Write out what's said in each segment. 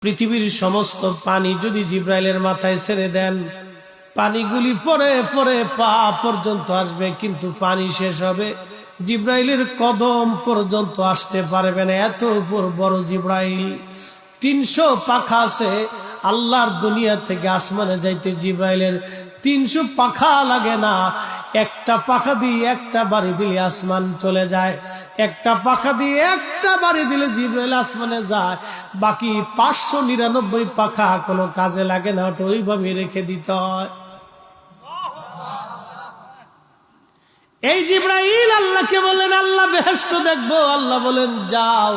পৃথিবীর সমস্ত পানি যদি জিব্রাইলের মাথায় ছেড়ে দেন, পানিগুলি পরে পরে পা পর্যন্ত আসবে, কিন্তু পানি শেষ হবে, জিব্রাইলের কদম পর্যন্ত আসতে পারবে না। এত বড় জিব্রাইল। 300 পাখা আছে। আল্লাহর দুনিয়া থেকে আসমানে যাইতে জিব্রাইলের 300 পাখা লাগে না। একটা পাখা দিয়ে একটা বাড়ি দিলে আসমান চলে যায়, একটা পাখা দিয়ে একটা বাড়ি দিলে জিব্রাইল আসমানে যায়। বাকি 599 পাখা কোনো কাজে লাগে না, ওটা ওইভাবে রেখে দিতে হয়। এই জিব্রাইল আল্লাহকে বলেন, আল্লাহ বেহেশত দেখবো। আল্লাহ বলেন যাও।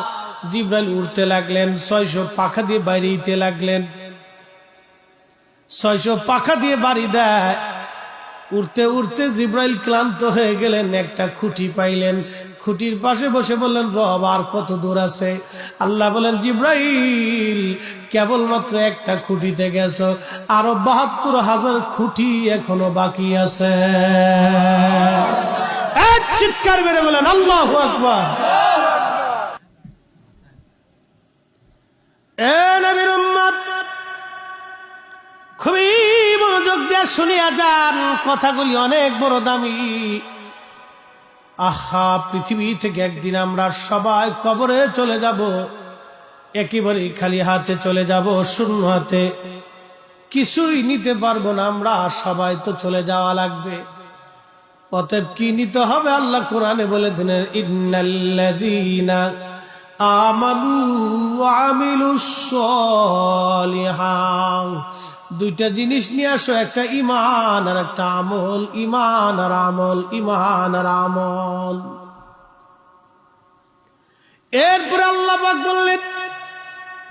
জিব্রাইল উড়তে লাগলেন, 600 পাখা দিয়ে বাইরে দিতে লাগলেন। 600 পাখা দিয়ে বাড়ি দেয়। উড়তে উড়তে জিব্রাইল ক্লান্ত হয়ে গেলেন, একটা খুঁটি পাইলেন, খুঁটির পাশে বসে বললেন, রব আর কত দূর আছে? আল্লাহ বলেন, জিব্রাইল কেবলমাত্র একটা খুঁটিতে গেছো, আরো 72,000 খুঁটি এখনো বাকি আছে। এক চিৎকার মেরে বলেন আল্লাহু আকবার। এ নবীর উম্মত, খুবই মনোযোগ দিয়ে শুনিয়া যান, কথাগুলি অনেক বড় দামি। আহা, পৃথিবী থেকে একদিন আমরা সবাই কবরে চলে যাব, একেবারে খালি হাতে চলে যাব, শূন্য হাতে, কিছুই নিতে পারবো না আমরা। সবাই তো চলে যাওয়া লাগবে। অতএব কি নিতে হবে? আল্লাহ কোরআনে বলে দিলেন, ইন্নাল্লাযীনা আমানু ওয়া আমিলুস সলিহাত। দুইটা জিনিস নিয়ে আসো, একটা ঈমান আর একটা আমল। ঈমান আর আমল, ঈমান আর আমল। এরপর আল্লাহ পাক বললেন,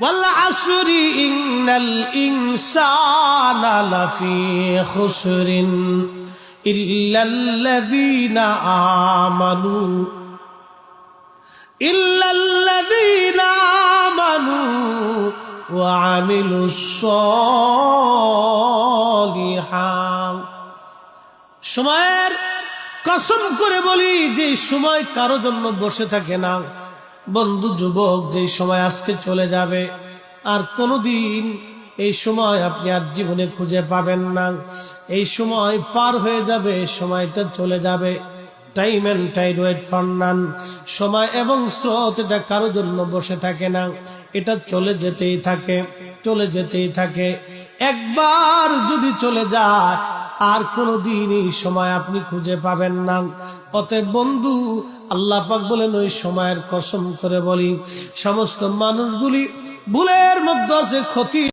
ওয়াল আসরি ইন্নাল ইনসানা লাফি খুসরিন ইল্লাল্লাযীনা আমানু ওয়া আমিলুস সলিহাত। সময়ের কসম করে বলি, যে সময় কারো জন্য বসে থাকে না। বন্ধু যুবক, যে সময় আজকে চলে যাবে, আর কোনোদিন এই সময় আপনি আর জীবনে খুঁজে পাবেন না। এই সময় পার হয়ে যাবে, সময়টা চলে যাবে। Time and tide wait for none. সময় এবং স্রোত এটা কারো জন্য বসে থাকে না, এটা চলে যেতেই থাকে, চলে যেতেই থাকে। একবার যদি চলে যায়, আর কোনোদিন এই সময় আপনি খুঁজে পাবেন না। অতএব বন্ধু, আল্লাহ পাক বলেন, ওই সময়ের কসম করে বলি, সমস্ত মানুষগুলি ভুলের মধ্যে আছে, ক্ষতি